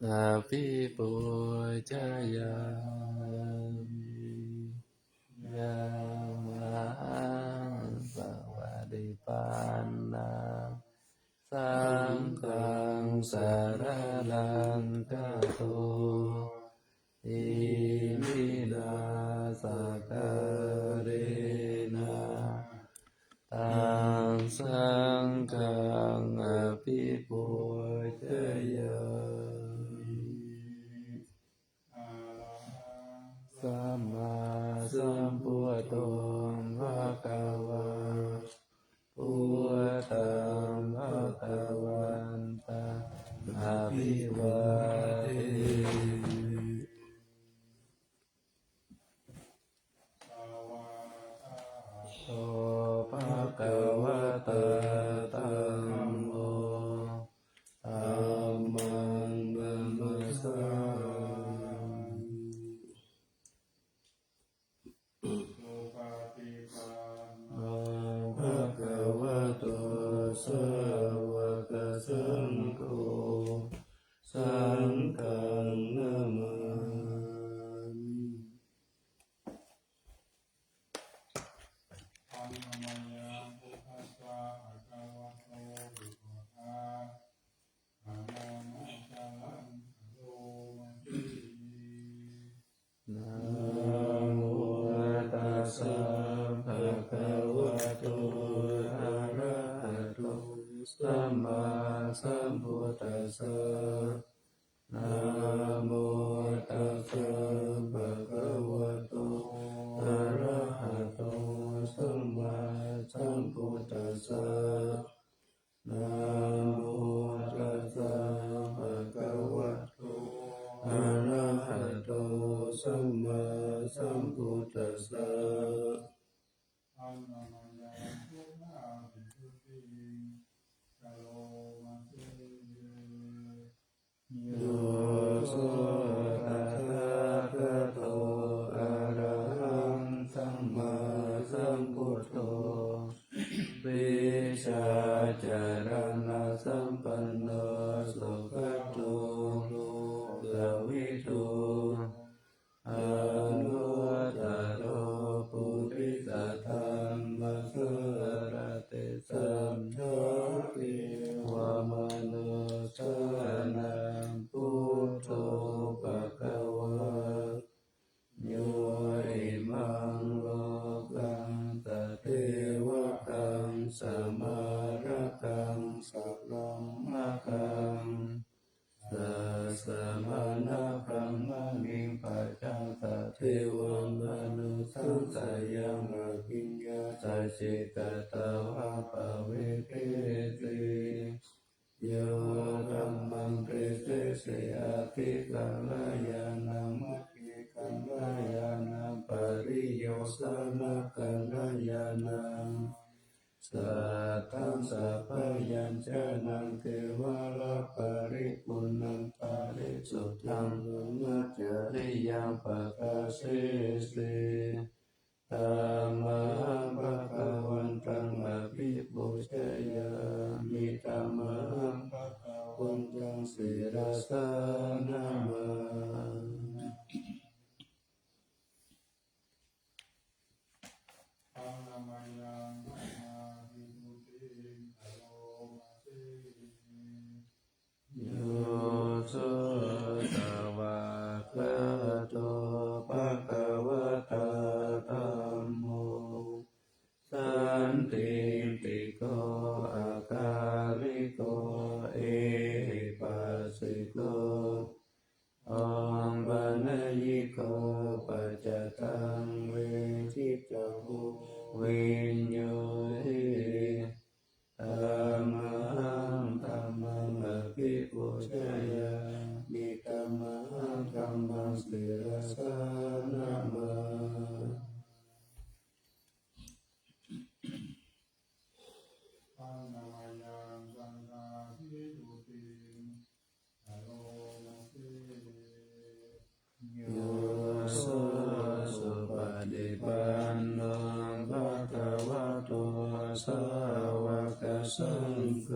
อาภิปุจยามิยามะสวัสดิปันนาสังฆังสารนังกัจโตอิมินาสการเรนะตังสังฆังอภิปุจยาสัมมาสัมพุทโธภะคะวะพุทธังภะคะวันตังอะภิวาเทโตภะคะวะตะธัมโมธัมมังนัมมัสสาภะคะวะโตสาวกสังโฆสังฆังนะมามิ นะโมตัสสะภะคะวะโตอะระหะโตสัมมาสัมพุทธัสสะนะโมตัสสะภะคะวะโตอะระหะโตสัมมาสัมพุทธัสสะนะโมตัสสะภะคะวะโตอะระหะโตสัมมาสัมพุทธัสสะโยโสตัสสะภะคะโตอะระหังสัมมาสัมพุทโธวิชาจารณะสัมปันโนสุขโตโลกวิทูอนุตตโรปุริสธรรมสรติสัมโฆติวามนุสานังพุทโธภควะโยอิมังโลกังตเทวะกังสมาระกังสัพพังมะกังสัสสะมานะคัมมะมิงปัจจังตเทวมนุสังสยังอภิญญาสัจจิกตวะปะเวเทติโยธัมมังเปเสสิอาทิกัลลายานังมัคคิกัลลายานังปริโยสนะกัลลายานังสัทธังสัพพยัญชนะเทวะละปริปุณังปริสุทธังมัจจริยังปะกาเสสิธัมมังภะคะวันตังอภิปุชยามิธัมมังภะคะวันตังศิรสานะมาโยโสตวะคะโตภะคะวะตะธัมโมสันติติโกอาการิโกเอหิปัสสิโกองค์ปัญญิโกปัจจตังเวทิตหุวิญโยหิธัมมังธัมมังอภิปุชยามิธัมมังธัมมังศิรสานะมาโยโสสุปฏิปันโนภะคะวะโตสาวกสังโฆ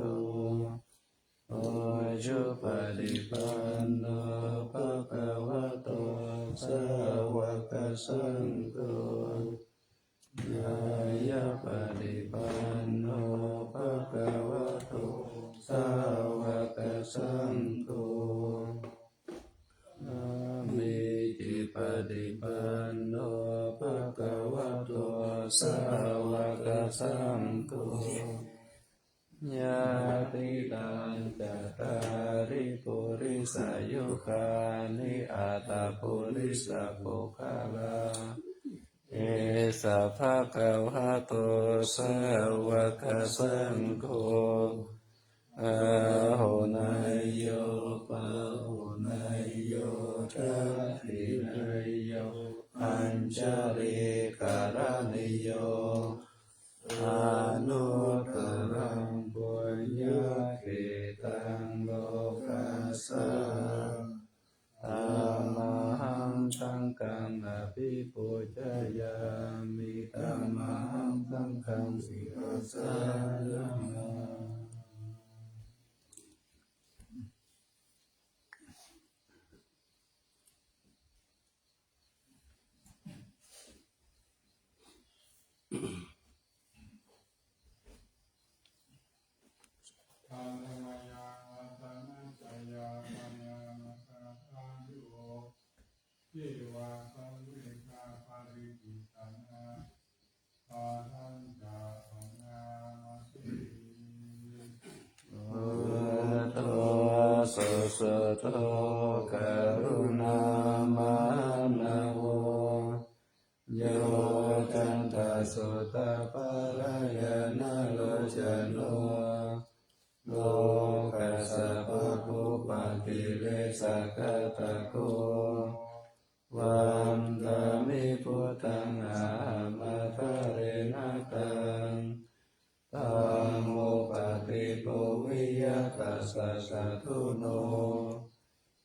โอ ชุปฏิปันโนภะคะวะโตสาวกสังโฆยายะปฏิปันโนภะคะวะโตสาวกสังโฆอามิจิปฏิปันโนภะคะวะโตสาวกสังโฆญาติตังจัตตาริปุริสายุคานิอัตตปุริสปุคาลาเอสะภะคะวะโตสาวกสังโฆอาหุนายโยปะหุนายโยทัตถินายโยอัญชลิการณิโยอนุตตรังปุญญเขตังโลกัสสะธัมมังสังฆังอภิปูชยามิธัมมังสังฆังสิรสายามิทานธรรมยังวัฒนัญจายาปัญญามัสสะทานโยทิวาสังเวกาปาริกิตันนาปาทัญจาปัญญามัสสิพุทโธสุสุโธกรุณามานโวโยจันตสุตปารายนาโลจโนโลกัสสะภะคุปติเลสะกตะโกวันตามิพุทธังอามาทะเรนะตังธัมโมปฏิปวิยตัสสะสะทุโน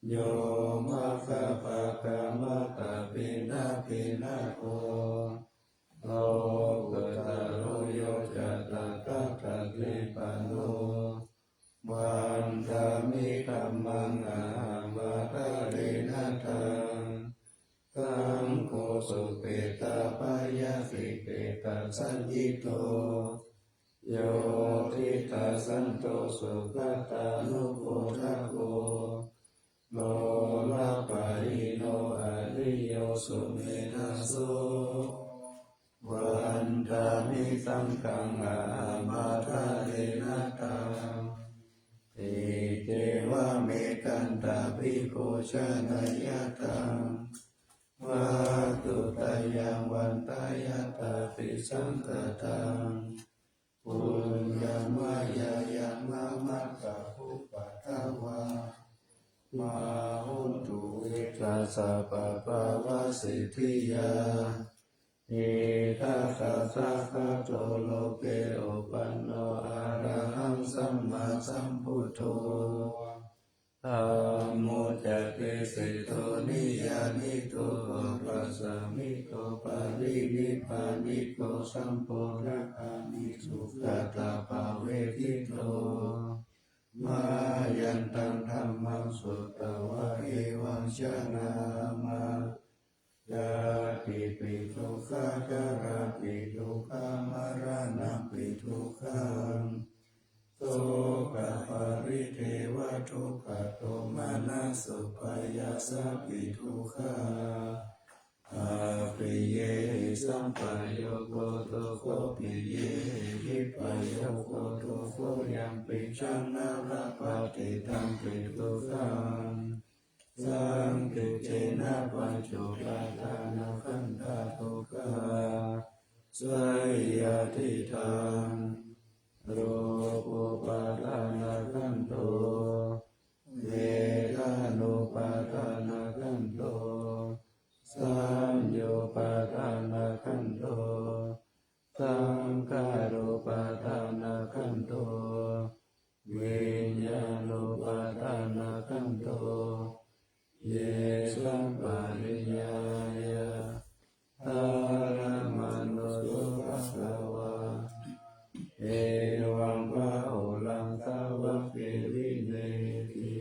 โยมะคะภะคะมะตะปินะปินะโกโลกุตตโรโยจะตถาคติปันโนวันธามิธัมมังอามาทะเรนะตังสังโฆสุเปตาปายาสิเปตาสัญญิโตโยทิตาสันโตสุขตานุโพธโกโลลาปาริโนอริโยสุเมธัสโสวันธามิสังฆังอามาทะเรนะตังอิเจวะเมกันตาภิโภชนายตังวะตุตายังวันตายตาปิสังฆตังปุญญามายายังมะมัคคะภูปัตถวามาหุนตุเวทัสสะปะปะวะสิทธิยาอิทัสสะสะคะโตโลเกอุปันโนอะระหังสัมมาสัมพุทโธธัมโมจักเกสิโตนิยานิโตปัสสามิโตปารินิพพานิโตสัมโพธิคามิสุขตาภาเวทิโตมายันตังธัมมังสุตตวะเอวังชนะมายาติปิทุกขะจาราปิทุกขะมรณะปิทุกขังโสกปาริเทวทุกขโทมานัสสุปายาสปิทุกขาอาปิเยสัมปโยโกโตโคปิเยหิปโยโกโตโคยังปิชังนาราปฏิตังปิทุกขังสังกิเจนะปัญจุปาทานาขันธาทุกขาสยติทังโรปุปาทานาขันโตเวทานุปาทานาขันโตสัญโยปาทานาขันโตสังขารุปาทานาขันโตวิญญาณุปาทานาขันโตเยสัมปาริยายะธารมนุสุภควาเอวังพะโอลังสาวะเกวิเนติ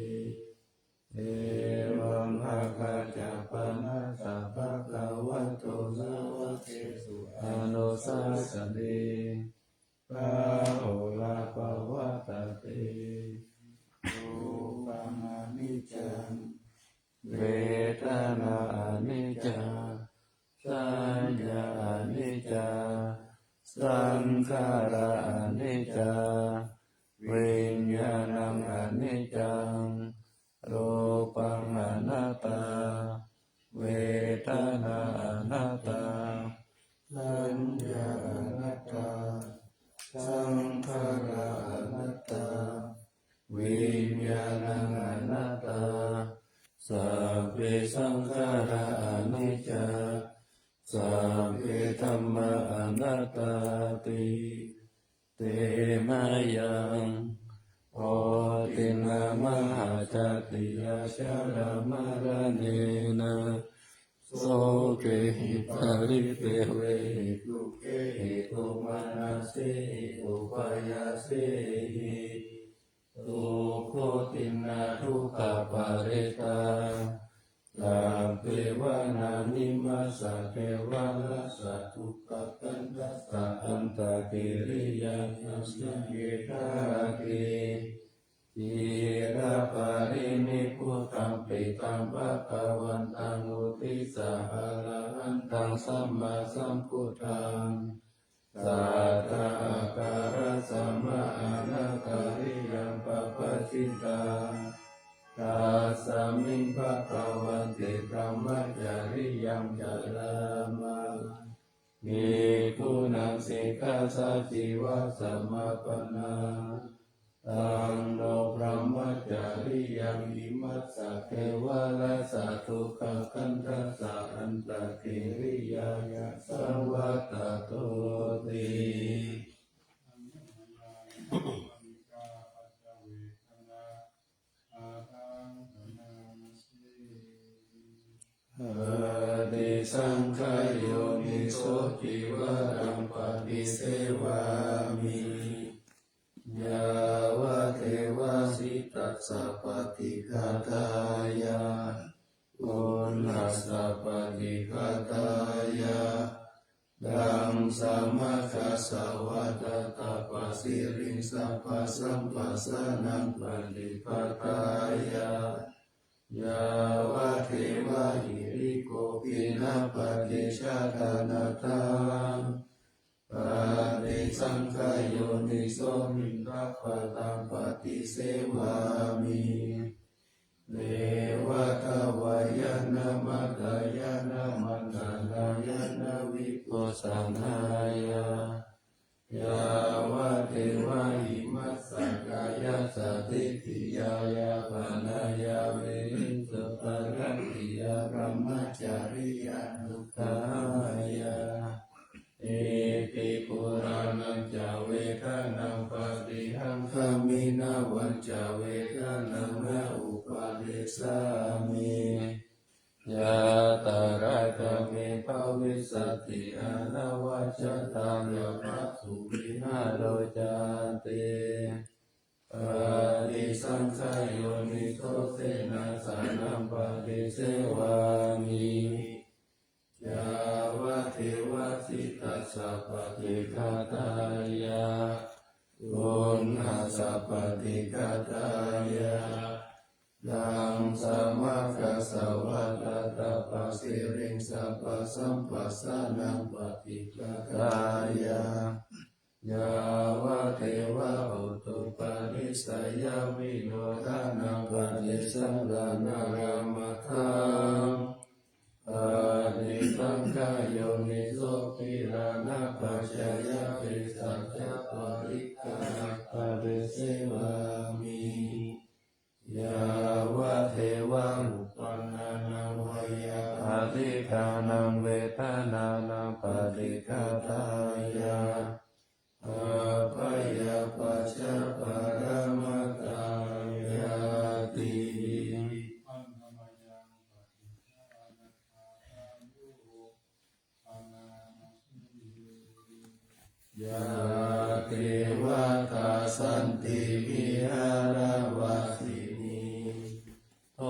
นิจจังรูปังอนัตตาเวทนาอนัตตาสัญญาอนัตตาสังขารอนัตตาวิญญาณังอนัตตาสัพเพสังขาราอนิจจาสัพเพธัมมาอนัตตาติเตมายังโอตินามหาจติยาชารามารเนนะโสเกหิปาริเตเวหิตุเกหิตุมานาเสหิอุปายาเสหิตุโคตินาทุกขปาเรตาลาเปวานานิมาสะเทวาลัสสะทุกขกันตัสสะอันตะกิริยายัสเกตาเกจิระปารินิพุตังปิตังภะคะวันตังอุติสหะระหันตังสัมมาสัมพุทธังสัทธาการะสัมมาอนาคาริยังปัปปะจิตังตัสสมิงภะคะวันติพระมัจจาริยังจารามะมีคุณังสิกขาสัจจิวะสัมมาปันนาตังโนพระมัจจาริยังอิมัสสะเทวะละสัตทุกขกันทัสสะอันตะกิริยายะสังวัตโตติอติสังขายโยนิโสจิวรังปฏิเสวามิยาวะเทวาสิตัสสะปฏิฆาตายาอุณหัสสะปฏิฆาตายาดังสัมมาคัสสะวัตตะปัสสิริงสัพพะสัมปัสสะนังปฏิฆาตายายาวะเทวะหิริโกปินะปฏิชาทานาทังปฏิสังขายโยนิโสมิรักขะตังปฏิเสวามิเนวะทวายนะมัตตายนะมันตายนะวิปัสสนายายาวะเทวะหิมัสสะกายะสติทิยายาปนายาเวหิสุปารันติยาพรหมจาริยานุขายาเอติปุรานังจาเวทานังปฏิหังคามินาวันจาเวทานังนาอุปาเดสามิยะตาระกะเมภาวิสัตติอนาวัจตาโยภัสสุวินาโรจานติปฏิสังขายโยนิโสเสนาสานังปฏิเสวามิยาวะเทวะสิตัสสะปฏิฆาตายาอุณหัสสะปฏิฆาตายาดังสัมมาคัสสะวัตตะปัสสิริงสัพพะสัมปัสสะนังปฏิฆาตายายาวะเทวะอุตุปานิสัยยวิโนทานังปฏิสังฆานารามะทังปฏิสังขายโยนิโสปิรานะปัจจยะปิสัจจะปริกาปฏิเสวามิยาวะเทวะอุปนานังวยาปฏิฆานังเวทนานังปฏิฆาตายาอาภยาปัจจปารมัตตายาติอันธรรมยังปฏิฆานะคาตายุปนานาสิยาเทวะตาสันติวิหารวาสินีโอ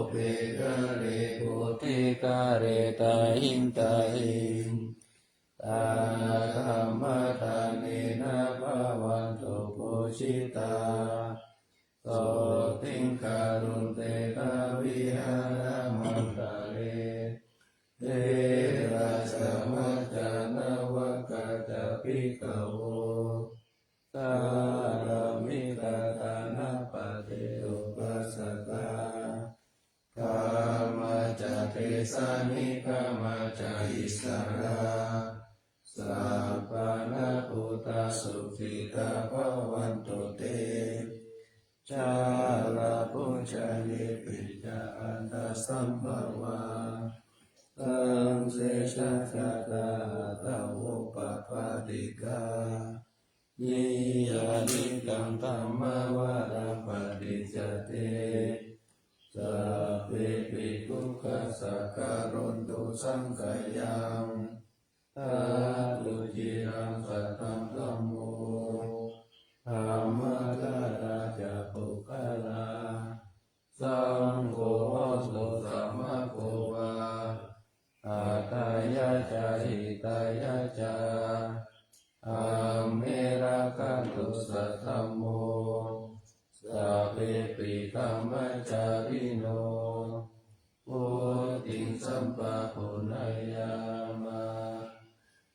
เปกะเรโกติกะเรตาหิงตาหิงตาธรรมทานเนนะภาวันโตโพชิตาโสติงการุณเตตาวิหารมันตาเรเทระสมัจจานวกาจปิกโวสารมิตานาปฏิ สานิกามาจาอิสราสัพพะนาปุตตาสุขิตาภวันตุเตชาลาปุญญาเยปิจาอันตสัมภวาตังเสชะชะตาตาวุปปาติกานิยานิกังธัมมวารังปฏิจจเตสัพเพปิทุกขสักการุณตุสังขยังตาตุจิรังสัตตังธัมโมธัมมะทาราจะปุคคลาสังโฆโสสัมมาโควาอาตายะจาหิตายะจาอาเมราคันตุสัทธัมโมสัพเพปิธัมมัจจาริโนปุติงสัมปะปุณยามะ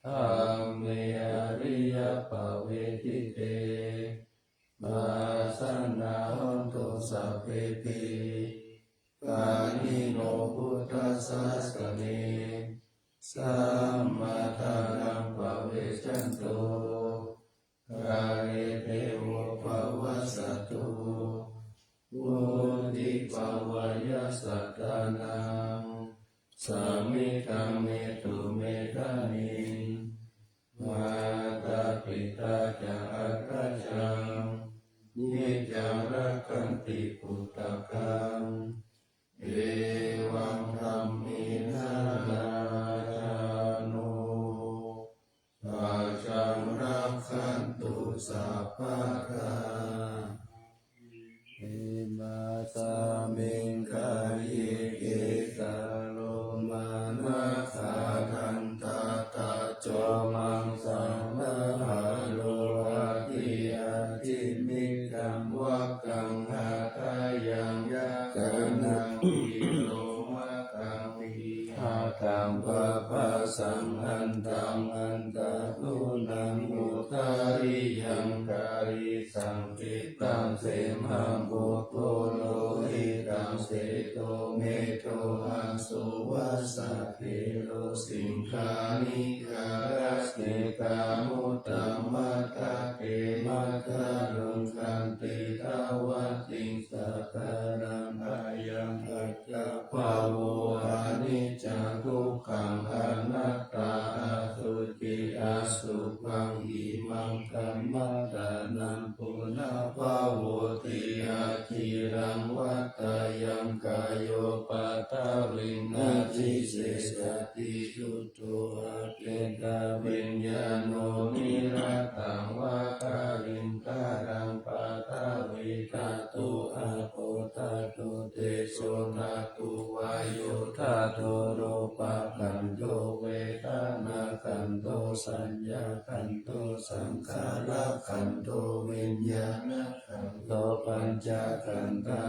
ธัมเมอริยปเวทิเตมาสันนาหันตุสัพเพปิกานิโนพุทธัสสะสะเนสัมมาทานังภเวชันโตกาเลเทโวภวสัตตุวุติภวยสัตตานังสามิกังเมตุเมธานิมาตาปิตาจะอัครจังนิจังรักขันติปุตตะกังเอวังธัมมินานาจานุอาจังรักขันตุสัพพะทาอิมาสามิงกายเกสาโลมานะขาทันตาตาโจมังสังนาหาโลอาทิอาทิมิกังวักกังหาทายังยะกันังอิโลมะกังวิหาตังปะปะสังหันตังอันตะตุนังอุตาริยังกาลิสังกิตังเสมังบุโกโลหิตังเสโตเมโตอังสุวัสสะเทโลสิงคานิกาลัสเนกามุตตมัตตะเกมัตตะลุงคันติทาวัติงสัตตานังอายังอัจจภาโวอานิจจทุกขังอนัตตาอสุจิอสุภังอิมังธัมมทานังปุณภาโวติอาคิรังวัตตายังกายโยปัตตารินาทิเสสติจุตุอาเกตาวิญญาโนนิรัตตังวาคาริงคารังปัตตาวิตาตุอาโปตาตุเตโสตาตุวายโยธาโตโรปะขันโตเวทนาขันโตสัญญาขันโตสังขารขันโตวิญญาณขันโตปัญจขันธา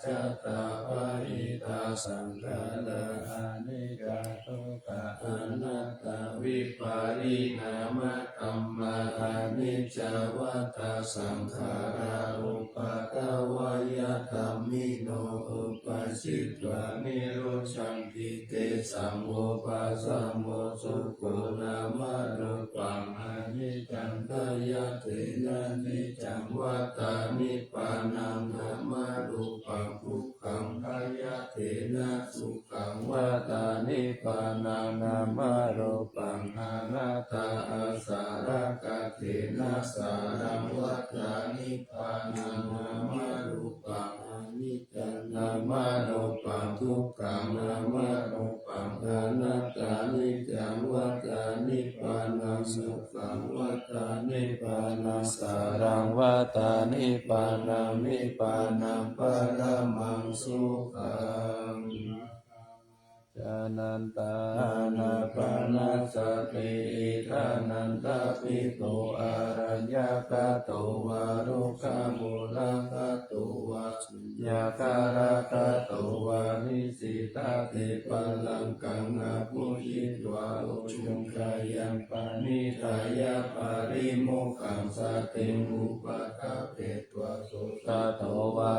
จตาปะหิตาสังขาราอานิจจตุกะอนัตตาวิปาริณามะธัมมาอานิจจวัฏฏสังขาราอุปาทวยธัมมิโนอุปสิตวานิโรชังกิเตสัมโมปัสสัมโมสุโกนามะรูปังอนิจจังทายะเตนะนิจจังวัฏฏานิพพานังนามารูปังทุกขังทายะเตนะสุขังวัฏฏานิพพานังนามารูปังอนัตตาอาสารกะเตนะสารังวัฏฏานิพพานังนามารูปังอนิจจังนามารูปังทุกขังนามารูปังอนัตตานิจังวัฏฏานิพพานังสุขังวัฏฏานิพพานังสารังวัฏฏานิพพานังนิพพานังปรมังสุขังจานันตานาปานาสติทานันตาปิโตอารัญญากาโตวารุกามุลังกาโตวาสุญญาการากาโตวานิสิตาเตปัลลังกังอาภุหิโต วาโอชุงกายังปานิทายาปาริโมขังสติมุปะทะเปตวะโสตโตวา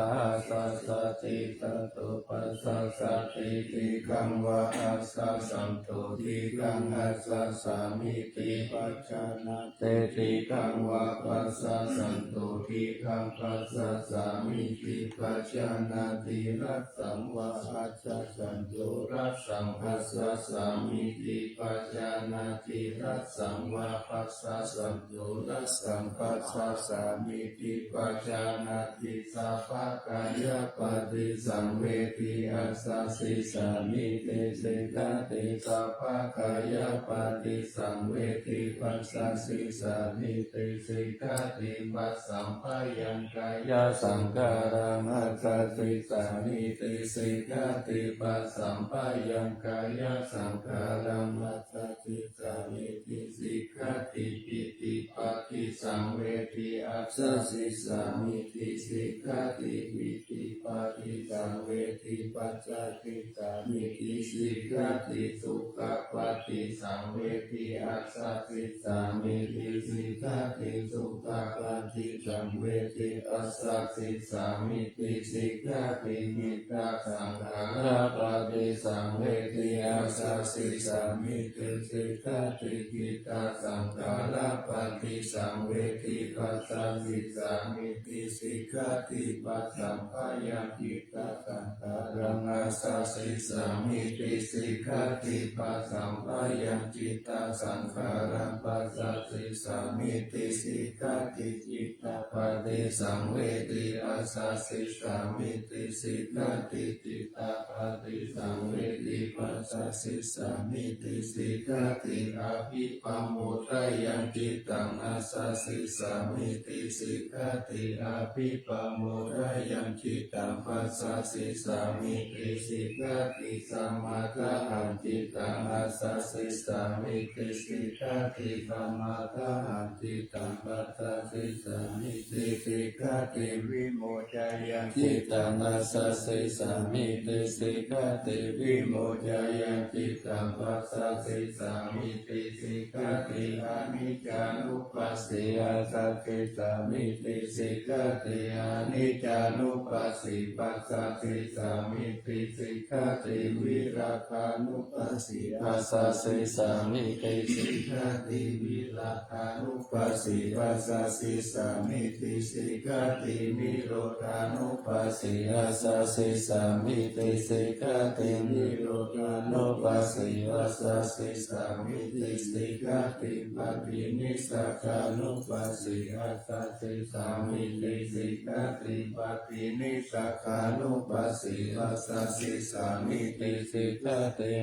สัสสติตโตปัสสัสสติติกังวะอัสสะสัมโตติกังอัสสะสามิติปัจจานาเตติกังวะปัสสะสัมโตติกังปัสสะสามิติปัจจานาติรัสสังวะอัสสะสัมโตรัสสังอัสสะสามิติปัจจานาติรัสสังวะปัสสะสัมโตรัสสังปัสสะสามิติปัจจานาติสัพพะกายปฏิสังเวทิอัสสะสิสามิติสิกาติสัพพะกายปฏิสังเวทิปัสสะสิสามิติสิกาติปัสสัมภยัญกายสังการังอัสสะสิสามิติสิกาติปัสสัมภยัญกายสังการังอัสสะสิสามิติสิกาติปิติปฏิสังเวทิอัสสะสิสามิติสิกาติปิติปฏิสังเวทิปัสสะสิสามิติสิกาติสุขปฏิสังเวทิอัสสะสิสามิติสิกาติสุขปฏิสังเวทิอัสสะสิสามิติสิกาติมิตาสังขาราปฏิสังเวทิอัสสะสิสามิติสิกาติมิตาสังขาราปฏิสังเวทิปัสสะสิสามิติสิกาติปัสสัมภยัญจิตาสังขารังอัสสะสิสามิติสิกาติปัสสัมภยัญจิตาสังขารังปัสสะสิสามิติสิกาติจิตตปฏิสังเวทิอัสสะสิสามิติสิกาติจิตตปฏิสังเวทิปัสสะสิสามิติสิกาติอภิปัมโมทยัญจิตังอัสสะสิสามิติสิกาติอภิปัมโมทยัญจิตังปัสสะสิสามิติสิกาติสัมมาทาหันจิตังอัสสะสิสามิติสิกาติสัมมาทาหันจิตังปัสสะสิสามิติสิกาติวิโมจายัญจิตังอัสสะสิสามิติสิกาติวิโมจายัญจิตังปัสสะสิสามิติสิกาติอนิจจานุปัสสิอัสสะสิสามิติสิกาติอนิจจานุปัสสิปัสสะสิสามิติสิกาติวิราคานุปัสสิปัสสะสิสามิติสิกาติวิราคานุปัสสิปัสสะสิสามิติสิกาตินิโรธานุปัสสิปัสสะสิสามิติสิกาตินิโรธานุปัสสิปัสสะสิสามิติสิกาติปฏินิสกานุปัสสิปัสสะสิสามิติสิกาติปฏินิสกานุปัสสิปัสสะสิสามิติสิกาติ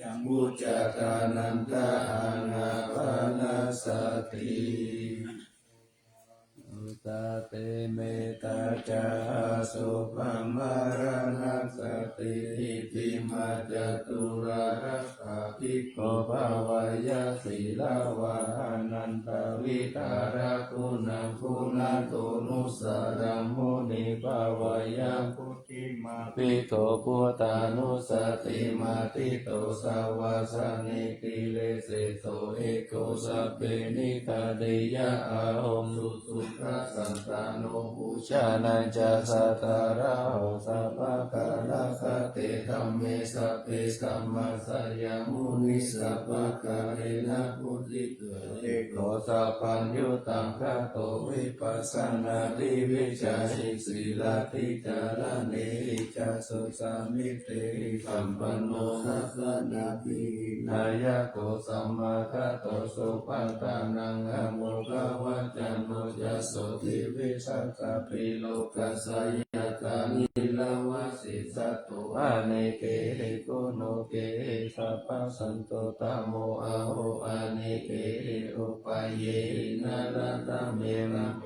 ยังมุจจตานันตาอานาปานาสติสเตเมตาจาสุปมารานัสติอิติมาจตุรารัสสะภิกขุภาวายาสีลาวานันตวิตาระคุณังคุณันตุนุสรังมุนิภาวายาพุทธิมาภิกขุพุทธานุสติมาติโตสาวาสานิกิเลสโสเอโกสัพเพนิคาเดยะอาหมสุสุขะสันตาโนปุชานันจะสัตตาระโหสัพพะกาลคเตธัมเมสัพเพสัมมาสัยามุนิสัพพะกาเลนะพุทธิเกเอโกสัพพัญญุตังคะโตวิปัสสนาติวิชาชิสีลาติจารเนหิจัสสุสามิเตสัมปันโนทัสสะนาภินายะโกสัมมาคะโตสุปัตตานังอะโมฆะวัจจันโนยัสโสติวิสัสสะปิโลกัสสยตานิลาวะสิสัตโตอะเนเกหิโกโนเกสัพพะสันโตตโมอะโหอะเนเกหิอุปาเยนะระตะเมนะเม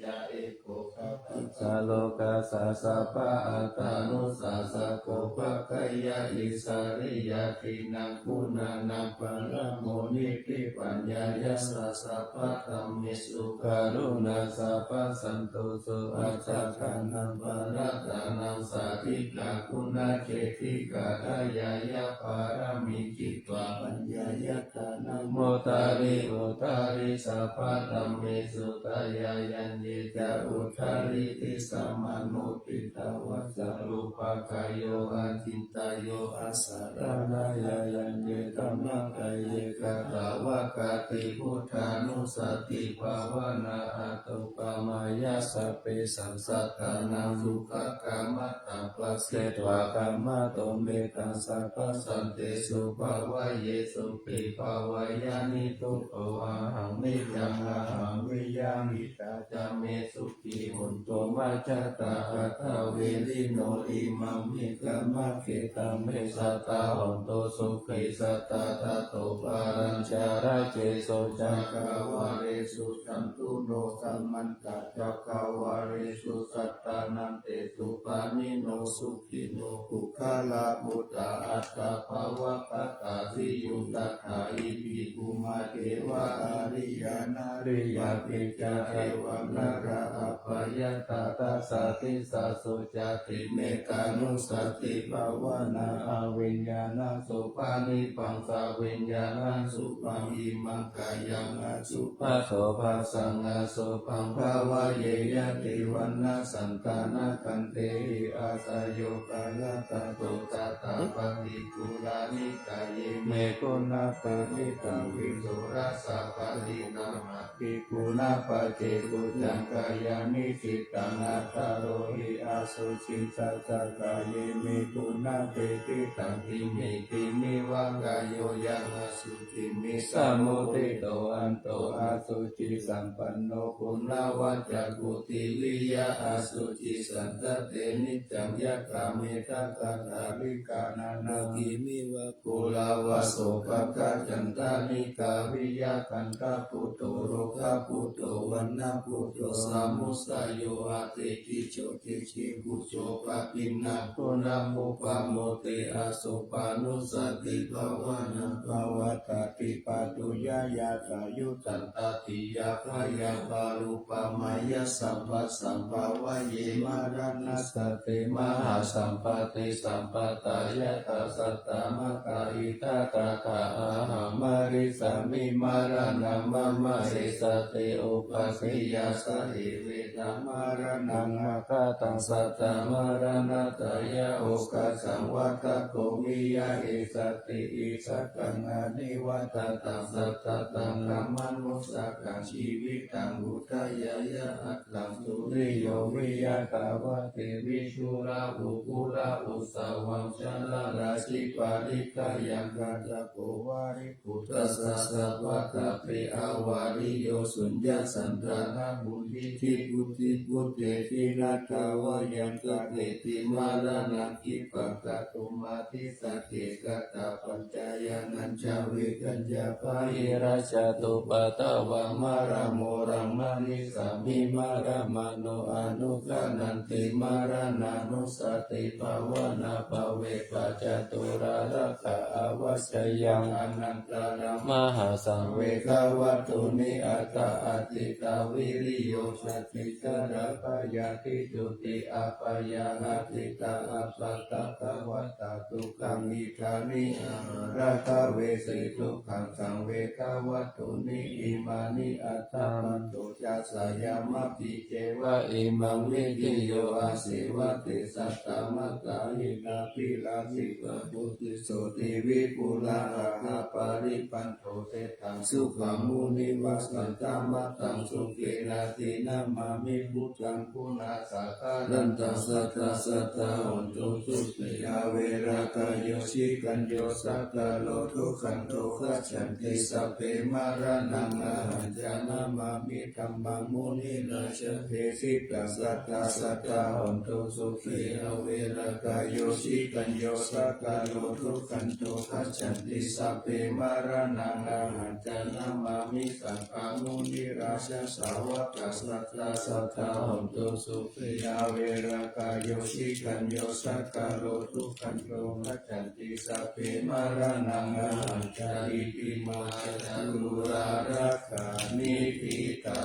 จาเอโกคะปัสสะโลกัสสะสัพพะอัตตานุสัสสะโกภะกายะอิสาริยะตินังคุณานังปะระโมนิติปัญญายะสัสสะปะธัมมิสุการุณาสัพพะสันตุสุอัจฉานังปะระตานังสัจ ธิกาคุณาเจติกาทายายาปารามิจิตวาปัญญายตานะโมตาริโอตาริสัพพะธัมเมสุตายายันเยจะอุทาริติสัมมาโนปิตาวัสสะรูปกายโยอาจินตายโยอาสาราลายายันเยธัมมกายเยกะตาวะกาติพุทธานุสติภาวนาอัตตปามายาสเปสัสสะกานังสุขกามัตตาปัสเสตวากามาโตเมตัสสะปัสสันเตสุภาวะเยสุปิภาวายานิทุโตอาหังนิจังอาหังวิยามิตาจาเมสุขีหุนโตมาจตาอัตถเวริโนอิมังมิกามะเขตัมเมสัตตาหุนโตสุขิสัตตาตโตปารัญชาราเจโสจักขาวาเรสุสันตุโนสัมมันตจักขาวาเรสุสัตตานันเตสุปานิโนสุขิโนกุคาลาบุตตาอัตตาภาวะปตาสิยุตถาอิปิกุมาเทวะอาริยานาริยาปิจาเอวังนาราอัปปยตาตาสาติสาสุจติเมกานุสติภาวนาอวิญญาณสุปานิปังสาวิญญาณสุปังอิมังกายังอสุภาโสภาสังอสุปังภาวะเยยติวันนาสันตานาคันเตหิอาสยโยกาลตาโตตตาปฏิกุลานิกายเมกุณาปฏิตังวิสุราสาปฏินามาภิกุณาปเจกุจังกายานิสิตังอัตตโรหิอาสุชิสัจจกายเมกุณาเปติตังทิเมติมิวังกายโยยังอสุจิมิสมุติโตอันโตอาสุจิสัมปันโนคุณาวัจจกุติวิยาอาสุจิสันตเตนิจังยักขาเมตตาตาริกานานากิมิวะกุลาวะโสภะกะจันตานิกาวิยาคันตาปุตโตโรคาปุตโตวันนาปุตโตสามุสาโยอาเตกิโชติชิกุโชปะปินาปุนามุปะโมเตอาโสปานุสติภาวนาภาวตาติปัตุยายาสายุตันตติยาภายาปารุปามายาสัมปัสสัมภาวะเยมารานัสเตมหาสัมปติสัมปตายะตาสัตตามะกาอิตาตาคาอาหังมาริสามิมารานังมะมะเสสเตโอปัสสิยาสะเหเวนะมารานังอาคาตังสัตตามารานาตายะโอกาสังวัตโกมิยะเอสติอิสักกังอานิวัตตังสัตตตังกัมมนุสักกังชีวิตังอุทายายะอัตตังสุริโยวิยะตาวะเตวิชุราอุกุระอุสาวังชลาราชิปาริกายังกัจจโกวาริปุตตะสัสสะวะตะเปอาวาริโยสุญญาสันตานาบุญิทิพุติพุเตตินาคาวายังกะเตติมารานังกิปะกะตุมาติสักเกกะตาปัญจายานัญจาเวกัญญาภาหิราชตุปะตะวังมาราโมรังมานิสามิมารามาโนอนุกานันติมารานานุสติภาวนาภเวปัจจตุราระกะอวัชยังอนันตระมหาสังเวกวัตถุนิอัตตาอติตาวิริโยสติกระปยาติจุติอัปยาอติตาอัปตะภวัตตุขังอิทานิอาราคาเวสิทุขังสังเวกวัตถุนิอิมานิอัตตาปันโตจัสสยามะปิเจวะอิมังวิจิโยอาศิวะเตสัตตมะตาหินาปิลาสิกะปุติโสติวิปุลาหะปาริปันโทเตตังสุขังมุนิวัสสันตามะตังสุเกนาตินามามิพุทธังปุนาสาคารันตัสสะตัสสะตาหุนตุสุติยาเวรากายโยชิกันโยสักกะโลทุขันโตขัจฉันติสัพเพมารานังอาหันจานามามิธัมมังมุนิราชเทสิตัสสะตัสสะตาหุนตุสุติยาเวรากายโยชิกันโยสักกะโลทุขันโตขัจฉันติสัพเพมารานังอาหันจานามามิสัพพะมุนิราชสาวกสัตตาสัตตาหุนตุสุติยาเวรากายโยชิกันโยสักกะโลทุขันโตขัจฉันติสัพเพมารานังอาหันจาอิติมาจัตุรารักขานิพิตา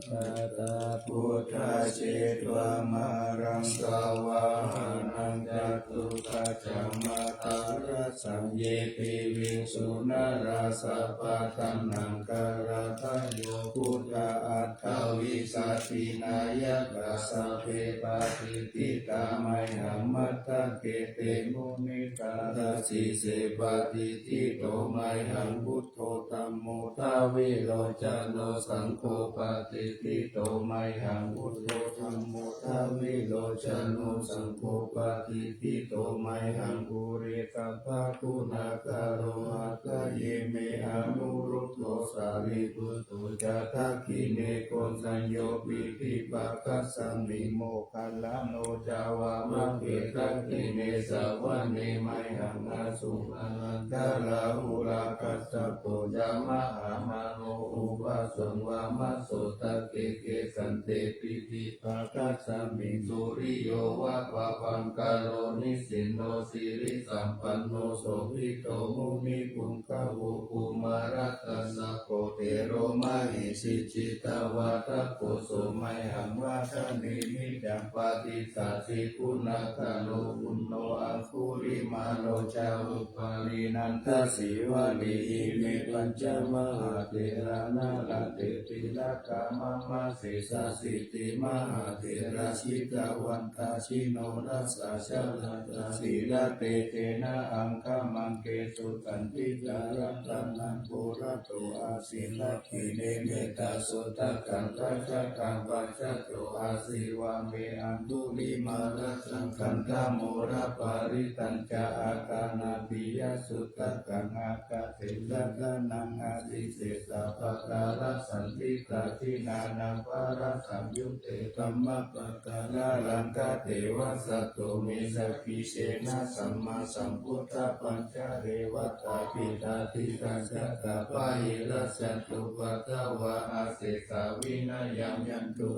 คตาพุ พุ ท ท ธ ธเชตวามารังสาวาหานังจัตตุกัจจมาตารัสสังเยปิวิงสุนาราสัพพะตันนังกาลาทายโยพุทธาอัตถวิสัตตินายกัสสะเพปาติติตาไมหังมัตตะเกเตมุนิกาทัสสิเสปาติติโตไมหังพุทโธธัมโมทาวิโรจโนสังโฆปาติติโตไมหังพุทโธธัมโมทาวิโรจโนสังโฆปาติติโตไมหังปุริสัพพะคุณากาโรอาคาเยเมอนุรุตโตสาลิปุตโตจัตตัคคิเนโกสัญโยปิปิปัสสะสัมมิโมคัลลาโนจาวามะเกตัคคิเนสาวะเนไมหังอาสุอานันตาลาหุราคัสสะโพยามะหามาโนอุปาสววามะโสตะเกเกสันเตปิติปัสสะสัมมิสุริโยวะปะปังกาโรนิสินโนสิริสัมปันโนโสภิโตมุนิปุงควุปุมารัตสะโกเทโรมาหิสิจิตาวาตะโกโสไมหังวาทะเนมิจัมปาติสัสสิคุณากาโลอุนโนอังคุริมาโนจารุปาลีนันทสิวะลีอิเมปัญจมหาเถระนาลาเตติลกามะมะเสสะสิติมหาเถระชิตาวันตาชิโนรัสสะชะลัตตาสีลาเตเตนะอังคมังเกสุตันติจารัตตันังปุระโตอาสิลักขิเนเมตาสุตะกันทัจจกังปัจจโตอาสิวะเมอันตุลิมารัสังคันธโมระปาริตัญจอาคานาปิยสุตะกังอากาเสลักนังอาสิเสสะปะการะสันติกาทินานังปาระสัมยุเตธัมมะปะการะลังกาเทวะสัตโตเมสะกิเชนะสัมมาสัมพุทธปัญจเรวัตตาปิตาทิกัญจตาปะหิรัสสตุปะทวะอาเสสาวินายัมยันตุ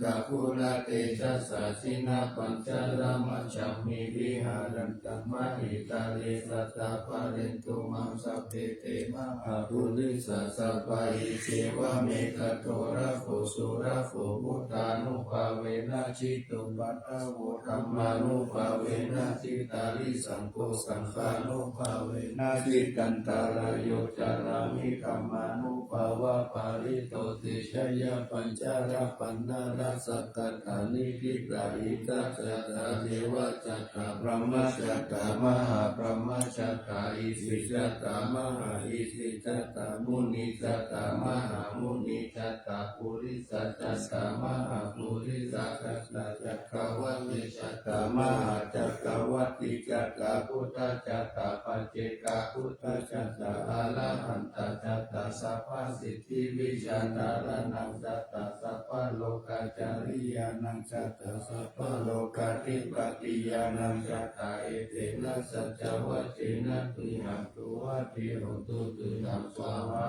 กะพุระเตชะสาสินาปัญจรมัจฉัมมิวิหารันตมะหิตาเลสัตตาปะเรนตุมังสัพเพเตมะหาภูริสัสสะปะหิเสวะเมฆะโทระโขสุระโขพุทธานุภาเวนะชิตุปัตตะโวธัมมานุภาเวนะจิตาริสังโฆสังฆานุภาเวนะจิกันตารโยจารามิธัมมานุภาวะปาริโตติชยปัญจารปันนารัสสะกัตถานิทิปราหิตาจัตตาเทวจัตตาพระมจัตตามหาพระมจัตตาอิสิจัตตามหาอิสิจัตตามุนิจัตตามหามุนิจัตตาปุริสัจจัตตามหาปุริสัจจัตตาจักขวัฏฏิจัตตามหาจักขวัฏฏิจัตตาพุทธจัตตาปัจเจกพุทธจัตตาอรหันตจัตตาสัพพสิทธิวิชาตารนังจัตตาสัพพโลกาจาริยานังจัตตาสัพพโลกาธิปติยานังจัตตาเอเตนะสัจจวัจเจนะตุหังตุวัติโหตุตุนังสวา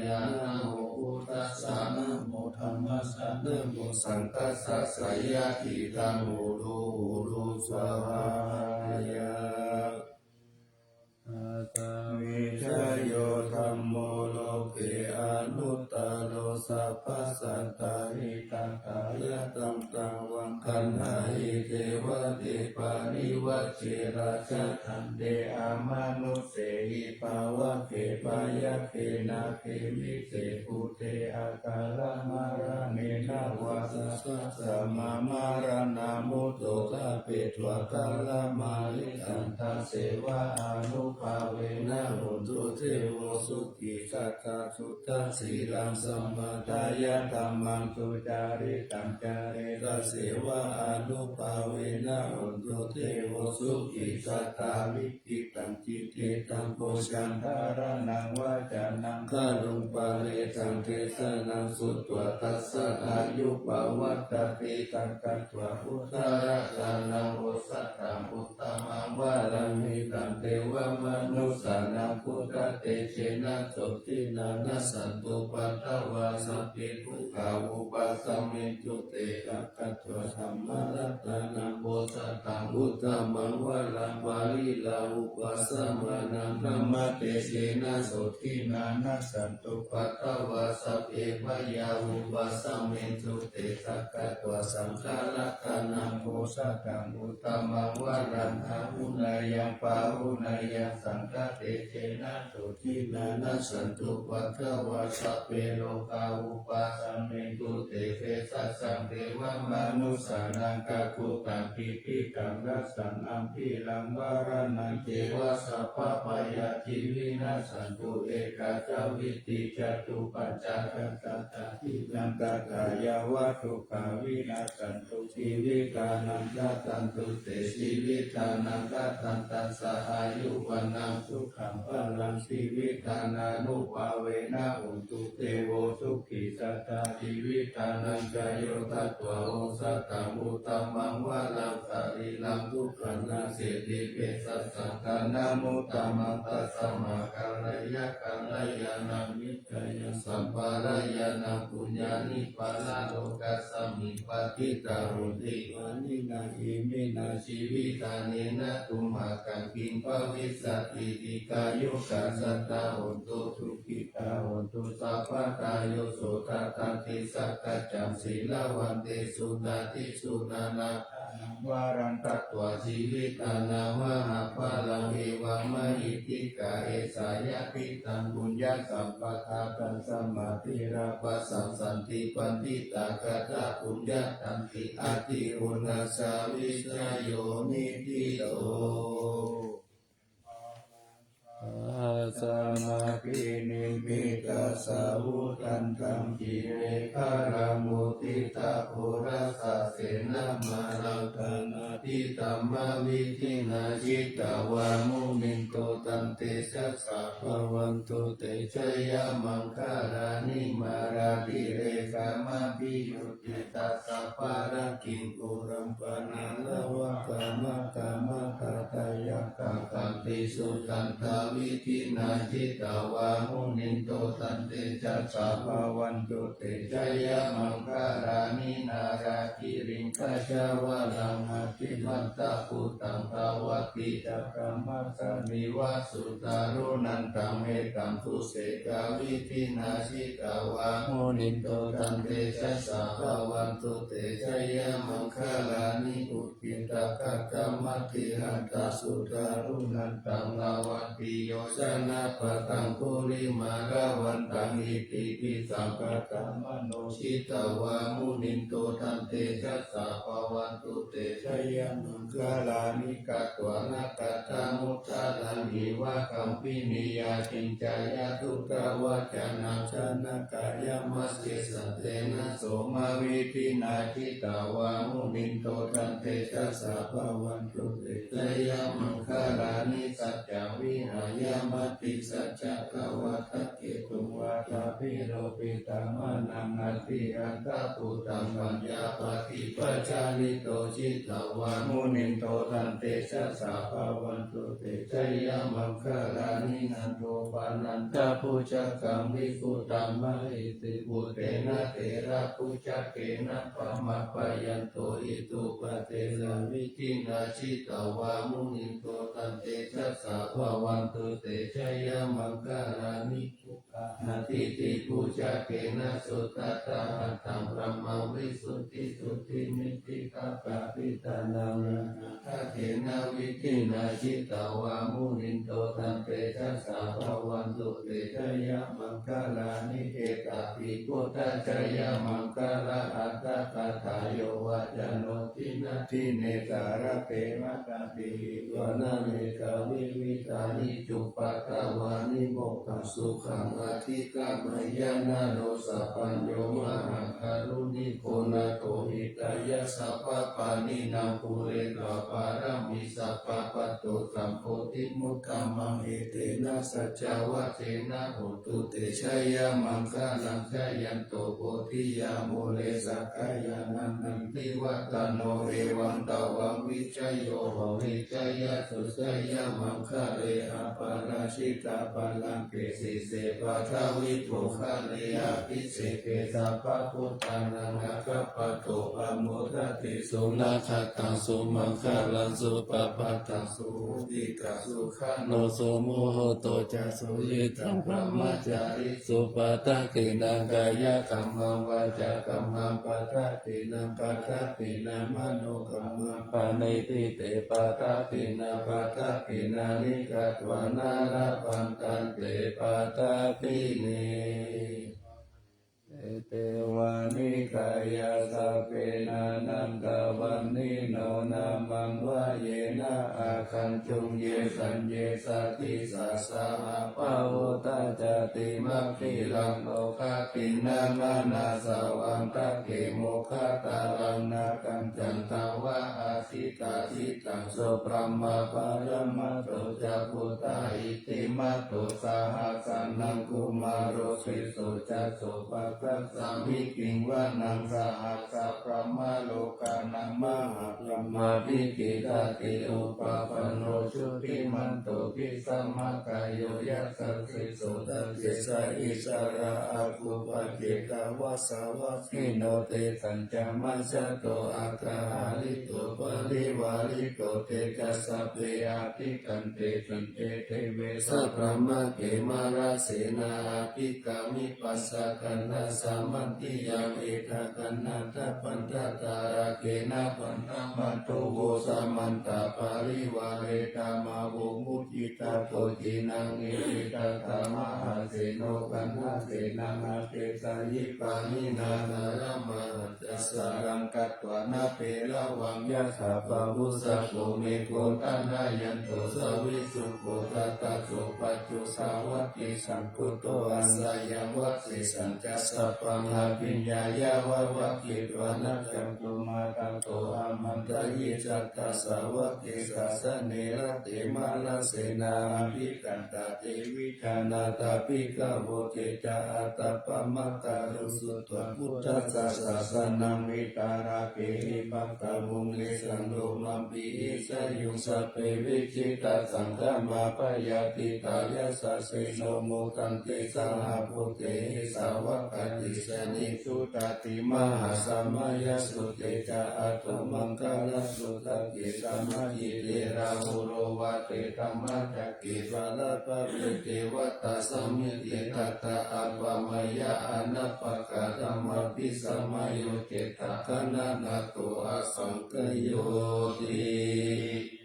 ยานะโมพุทธัสสะนะโมธัมมัสสะนะโมสังฆัสสะสยะทิตังโหรูสวายาอาตา วิชโยธัมโมโลเกอนุตตโรสัพพสัตตานิตังกายตัมตังวังคันหาหิเทวเทปานิวัชเชราชทันเดอามานุเสหิภาวะเขปายะเขนาเขมิเสปุเตอาการะมาระเนนะวาสสะสัมมามาระนามุตโตตะเปตวะกาลมาลิสันทาเสวะอานุภาเวนะโหตุเทโวสุขิสัตตาสุตตะสีลังสัมปทายะธัมมังสุจาริตังจาเรตเสวะอานุภาเวนะโหตุเทโวสุขิสัตตาวิกิตังจิตเตตังโพชันทารนังวาจานังคาลุปาเรตังเทสนังสุตวะทัสสะอายุปา วัตติตังกัตวะพุทธรัตนังโอสัตตังพุทธมังวารังหิตังเทวมนุสสานังพุทธเตเชนะโสตินานัสสันตุปัตตวาสัพพิทุกขาวุปัสสมิจุเตกัคคัตวะธัมมรัตนังโอสัตตังพุทธมังวารังวาลีลาอุปัสสมานังธรรมเตเชนะโสตินานัสสันตุปัตตวาสัพเพพยาวุปัสสมิจุเตกัคคัตวะสังฆรัตนังโอสัตตังพุทธมังวารังอาหุนายังปาหุนายังสังฆเตเชนะโสตินานัสสันตุปัตตวาสัพเพโลกาอุปัสสมิจุเตเฟสัสสังเทวมนุสสานังกัคุตังปิปิกังรัสสังอัมพิลังวารนังเจวะสัพพะปายาทิวินาสสันตุเอกาจาวิติจตุปัจจาคันตตาทินังตถายาวะทุกขาวินาสสันตุชีวิตานังกัตตันตุเตชีวิตานังกัตตันตัสสะอายุวันนังสุขังพลังชีวิตานานุภาเวนะอุตุเตโวสุขิสัตตาชีวิตานังจโยตัตถวโอสัตตังอุตมังวะลังสาริลังทุกขันนาเสติเปสัสสังกานามุตตมังตัสสมากัลยะกัลยานังมิจยสัมปารายานังปุญญานิปาลาโลกัสสมิปฏิตารุติวานินาอิมินาชีวิตานินะตุมหากังกิมภวิสัตติติกายุกัสสตาหุนตุทุกิตาหุนตุสัพพะตาโยโสตตันติสักกัจจังศีลวันเตสุตติสุนานา วารันตัตวชีวิตานามหาภาลังเอวามหิติกาเอสายาปิตังบุญญาสัมปทาตังสมาธิราปัสสัมสันติปันติตากาตาปุญญาตันติอาติอุณาสาวิชโยนิติโตอาสมาคินิมิตาสาวุตันตังกิเรคารามุติตาภุราสาเสนามารังคนาทิตัมมาวิธินาจิตตาวามุนินโตตันเตชะสะภวันตุเตชะยะมังคารานิมาราติเรกามาปิยุติตัสสะปารากิงปุรัมปนาลวะกามะกามะคาตายะกาคันติสุตันตาวิธินาจิตตาวามุนินโตตันเตชะสะภวันตุเตชะยะมังคารานินาราคิริงคัจจาวะลังหติมันตะปุตังภาวติจักขัมมัสสนิวาสุตารุนันตังเมตังทุเสกาวิธินาจิตตาวามุนินโตตันเตชะสะภวันตุเตชะยะมังคารานิอุปิตะกัจจมัตติหันตสุตารุนันตังลาวันติโยชนะปะตังปุริมาราวันตังอิติปิสัมปะตัมมโนชิตาวามุนินโตตันเตชะสะภวันตุเตชะยะมังคาลานิกัตวะนะกัตตามุตตะลันหิวะคัมปินิยาจินจายะทุกขวะจานังชนะกายมัสสิสันเตนะโสมาวิธินาจิตาวามุนินโตตันเตชะสะภวันตุเตชะยะมังคาลานิสัจจวิหายามติสัจจะกวัฏเกตุวาตาภิโรปิตามานังอติอันตาปุตังปัญญาปฏิปัจจานิโตจิตตวามุนินโตตันเตชะสะภวันตุเตชะยะมังคาลานินันโตปานันตาปุจกังวิปุตัมมะหิติปุเตนะเตระปุจเกนะปะมะปะยันโตอิตุปะเตระวิธินาจิตตวามุนินโตตันเตชะสะภวันตุเตชะยะมังคาลานิทุกขานาทิติปุจเกนะสุตตะหัตถังพระมังวิสุทธิสุทธิมิติกาปะปิตานังนาเถนะวิธินาจิตตวามุนินโตตันเตชะสะภวันตุเตชะยะมังคาลานิเอตปิพุทธชยะมังคาลาอัตตะคาถาโยวะจโนทินาทิเนสารเตมะตติวานาเมกาวิวิตานิจุปะตะวานิโมกขสุขังอธิกามยานาโนสัพพัญโยมหาคารุณิโกนาโตหิตายะสัพพะปานินังปุเรตวะปารามิสัพพะปัตโตสัมโพธิมุตตมังเอเตนะสัจจว วะเทนะโหตุเตชะยะมังคลังชะยันโตโพธิยาโมเลสักกายานันนันติวัตโนเอวังตวังวิจัยโยโหวิจัยสุสยะมังคะเรอปาราชิตาปัลลังเกสิเสปะทาวิโภคะเรอภิเสเกสัพพะพุทธานังอะคะปะโตอะโมทติสุนาคตังสุมังคะลังสุปะปะตังสุติกะสุขันโนสุโมโหโตจะสุยิตังพระมจาริสุปะตะกินังกายกัมมังวาจากัมมังปัฏฐินังปัฏฐินังมโนกัมมังปานิติเตปัฏฐินังปัฏฐินานิกัตวานาราปันตันเตปัฏฐิเนเตวานิกายาสัพเพนานันตวันนิโนนามังวะเยนะอาคันจุงเยสัญเยสัตติสัสสะปะโวตาจติมัคคิลังโลกาตินามานาสวังตะเกโมคาตาลังนาคันจันตาวะอาสิตาทิตังโสปรมะปารมัตโตจักขุตาอิติมัตโตสหสันนังกุมารโรสิโสจัสโสปะกัสสามิกิงวะนังสหัสสะพระมะโลกานังมหาพระมาภิกิตาติอุปปันโนชุติมันโตภิสัมมากายโยยัสสสิโสตัสสิสะอิสระอากุปะเจกาวะสาวะคิโนเตสัญจามัสสะโตอากาหาริโตปริวาริโตเตจัสสะเปอาภิกันเตสันเตเทเวสัพพะมะเกมาราเสนาภิกามิปัสสะกันทัสสะมันติยังเอตกันนาตปันตตาราเกนะปันตมัตโตโวสัมมันตาปาริวาเรตามาโวมุจิตาโตจินังเอติตาตามหาเสโนกันหาเสนังอาเตสายิปานินานารามาตัสสะรังกัตวานาเประวังยะสาปะวุสะโกเมโกตันนายันโตสวิสุโกตัตตะโสปัจจุสาวัตติสัมพุทโตอัสสยวัตติสัญจัสสะปังหาปิญญายาวะวะกิตวานัจจังตุมาตังโตอามันตยิจัตตาสาวะเกสัสเนระเตมาลเสนาภิกันตาเตวิชานาตาภิกขโวเตจาอัตตปะมัตตารุสุตวะพุทธัสสะสนังวิตาราเกหิปัตตามุงเลสันโดมัมปิสยุงสัพเพวิจิตาสังฆมาปยาติตายาสเสโนโมตันเตสังหาภูเตสาวกติสนิสุตติมหาสัมมายสุเตจาอัตมังคลสุตกิสัมมายิเตราหุโรวะเตธัมมาจักกิวะลาภะเทวตาสัมมิเตทัตตาอัปปมายะอนัปปะกะธัมมปิสัมมายุเจตะคณะนาโตอสังคโยติ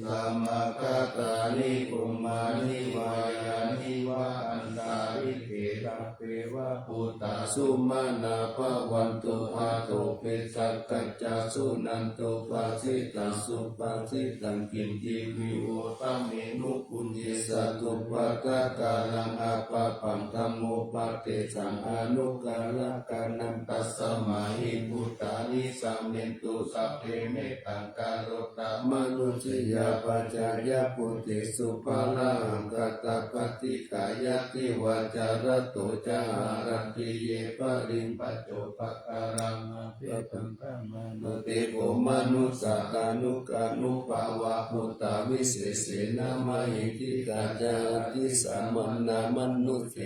สัมมาคัตตานิกุมานิวายานิวะอันตาริเกตัเปวะปุตตาสุมาณาภวันตุอาโตเปสักกัจจาสุนันโตปัสสิตังสุปัสสิตังกินจิวิโวตัมเมนุปุญเยสัตุปะกะกาลังอาปะปังธัมโมปะเตสังอนุกาลกานังตัสสมาหิพุตตานิสัมเมตุสัพเพเมตังการโรตามนุสยาปัจจายปุติสุภาลังกัตตปฏิกายติวาจารโตจารันติเยปริมปัจโจปะการังเปตังกัมมานุติโกมนุสาตานุกานุปาวะพุตตาวิเศษเสนามาหิติกาจาติสามนามนุเท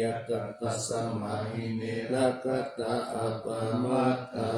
ยตัสสะมาหิเนรกัตตาอัปปมัตตา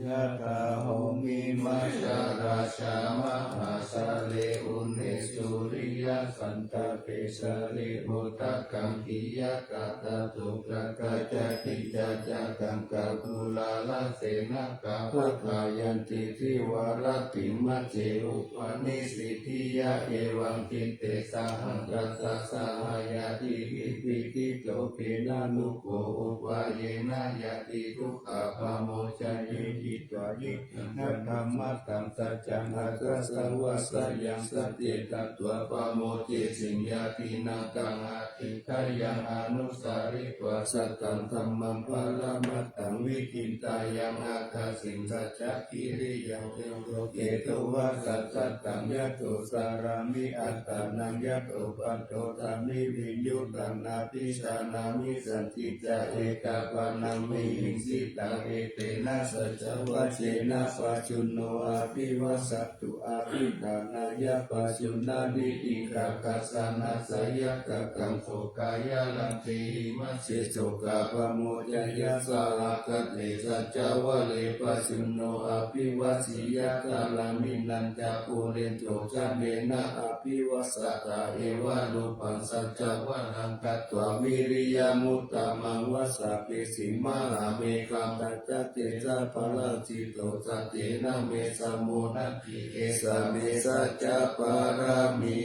ยะตาโหมิมัจจาราชามหาสาเลอุเนสุริยสันตเปสะเรโหตกังกิยะกะตะตุกะกะจาติจัจกังกะกุลาลเสนะกะภะกายันติทิวารติมัจเจอุปนิสิทิยะเอวังกินเตสะหังกัสสะสหายาติหิปิติโตเกนะนุโกอุปะเยนะยะติทุกขะปะโมจายยิตวายินัตถัมมัตตังสัจจังอัตถสวะสยังสติตัตวะปะโมเจสิญญาตินาตังอา ติกายังอนุสาริกว่าสัตตังธัมมังปรมัตตังวิกินตายังอาคาสิงสัจจกิริยังเทโรเกตุวะสัจตังยัตโตสารามิอัตตานังยัตโตปัตโตธรรมิวิญยุตังนาปิชานามิสันติจาเอกาปานังมิหิงสิตังเอเตนะสัจจวัชเชนะปัจจุโนอาภิวัสตุอาภิธานายะปัจจุนานิอิกาคัสสานัสสยะกะกังโสกายะลันติมัสสิโสกาปโมจยะสาคัตเตสัจจวะเลปัจจุโนอาภิวัสิยะกาลามินันจะปุเรนโตจันเมนะอาภิวัสตาเอวะโลปัสสัจจวะนังกัตตวาวิริยมุตตะมังวัสสะเปสิมาหาเมกัมปัจจเตจาภลจิตโตสัตเตนะเมสะโมนันติเอสะเมสัจจปารามิ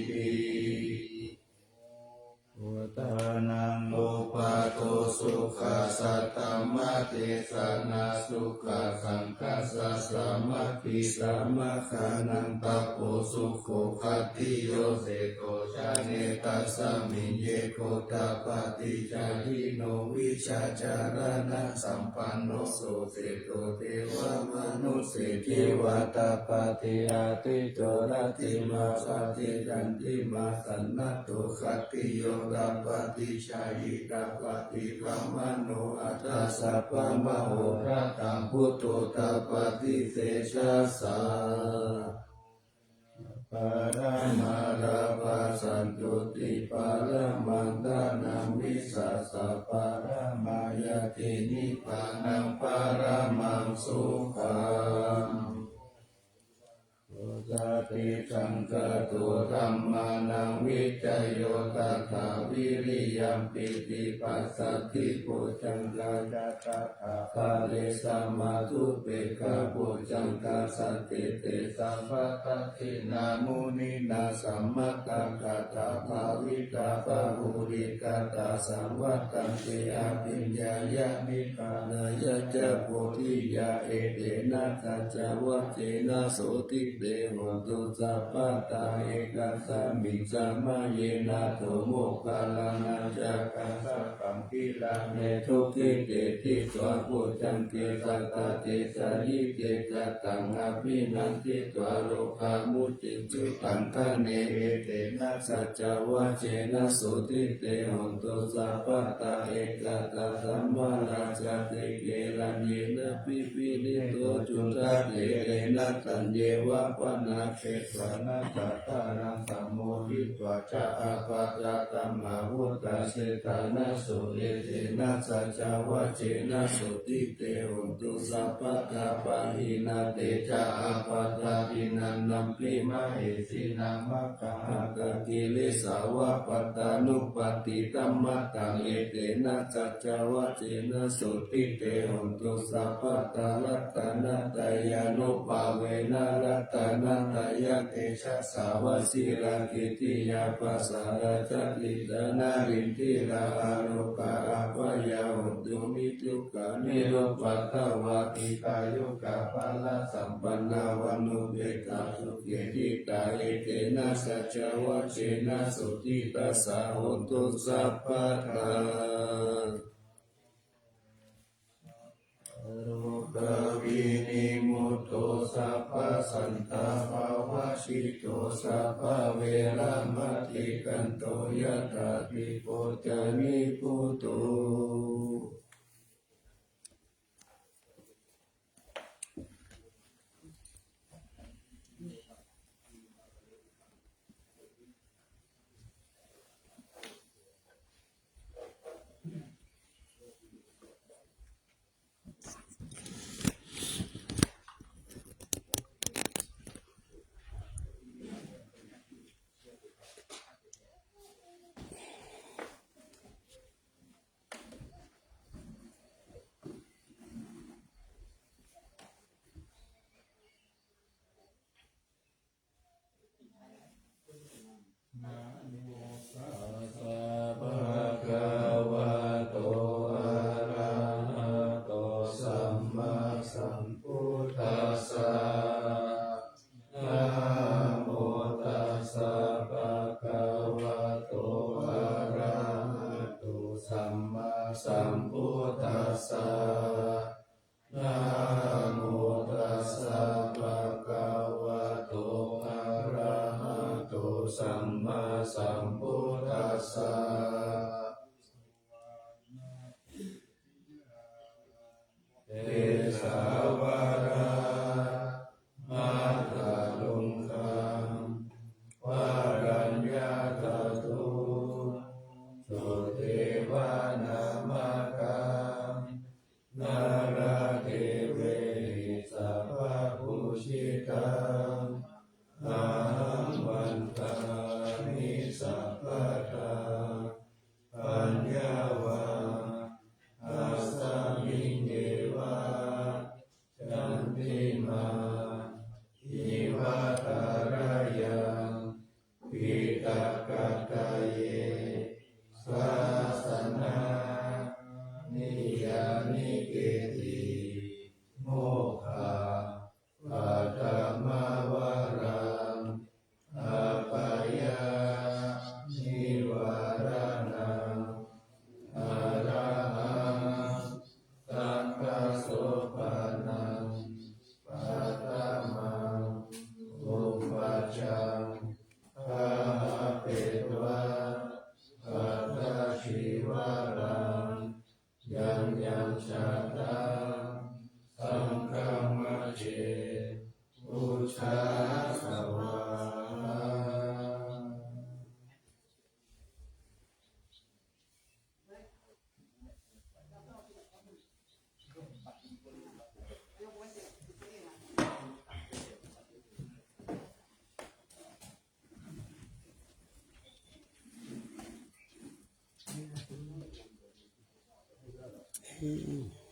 ติอุตานังโอปาโตสุขัสสัตตมะเตสนาสุขสังคัสสะสามัคคิสามัคคานังตะโพสุโขคัตติโยเสโตชาเนตัสสะมิเยโคตาปฏิจายิโนวิชาจารณะสัมปันโนโสเสโตเทวมนุสเสเทวตาปฏิอาติโจรติมาปฏิจันติมาสันนัตโตคัตติโยตาปฏิชายิตาปฏิกัมมโนอัตตาสัพพะมโหราตังพุทโธตาปฏิเสชะสาปารามาราปัสสันตุติปารามันตานังวิสัสสะปารา มายาตินิพพานังปารามังสุขังโอสติสังกตุธัมมานังวิจโยตัสสะวิริยัมปิติปัสสัทธิปุจจังกาจัตถะภาเลสัมมาทุเปกะปุจจังกาสัตติเตสัมปัตตินามุนินาสัมมัตตังกตาภาวิตาภาภูริกตาสัมวัตตังเตอภิญญายานิพพานายะจะโพธิยาเอเตนะสัจวัจเจนะโสติเตโหตุสัพพะตาเอกาสามิสัมมาเยนะโตโมกขลังนาจักขังสัพพังกิลาเมทุกิเตติสวะปุจจังเกสัตตาเตสายิเกจัตตังอภินันติตวะโลกามุจิจุตังคะเนเอเตนะสัจวัจเจนะโสติเตโหตุสัพพะตาเอกาตาสัมมาราชเตเกลันเยนะปิปินิโตจุตะเตเรนะตัญเยวะปนาเขสนะตัตตานังสัมโมหิตวะจะอาปัจจตัมมาวุตตาเสตานะสุเอเตนะสัจวัจเจนะสุติเตโหตุสัพพะกาปะหินาเตจะอาปัจจตินันนัมปิมะเหสินังมัคคะกะกิเลสาวะปัตตานุปติตัมมัตตังเอเตนะสัจวัจเจนะสุติเตโหตุสัพพะตาลัตตานัตยานุภาเวนะรัตตานัตยะเตชะสาวสิรากิติยาปัสสารจัตติดานารินทิราอาโลกาอาภยาหุตุมิทุกานิโรปัตตวาติกายุกาภาลสัมปันนาวันโนเบกาสุเกติตาเอเตนะสัจวัจเจนะสุติตัสสะโหตุสัพพะทาโรกวินิมุตโตสัพพสันตาภาวะชิโตสัพพเวรมติกันโตยะถาภิโพจานิพุตโต เตสาวารามาตาลุงคังวารัญญาตตุสุเทวานามากังนาราเทเวหิสัพพะปุชิตังอาหังวันตานิสัพพะทาปัญญาวาอาสังยิงเดวาจันติมาอิวาตารายังปิตากัตตะเยสาสนานิยานิเกติโมฆะปัตตมวารังอาปายานิวารนังอาระหังสังฆโสปนังปัตตมังอุปัชฌังพาหะเปตวะปัตตชีวารังยังยังชัตตังสังฆมัจเจอุชาสวาอืม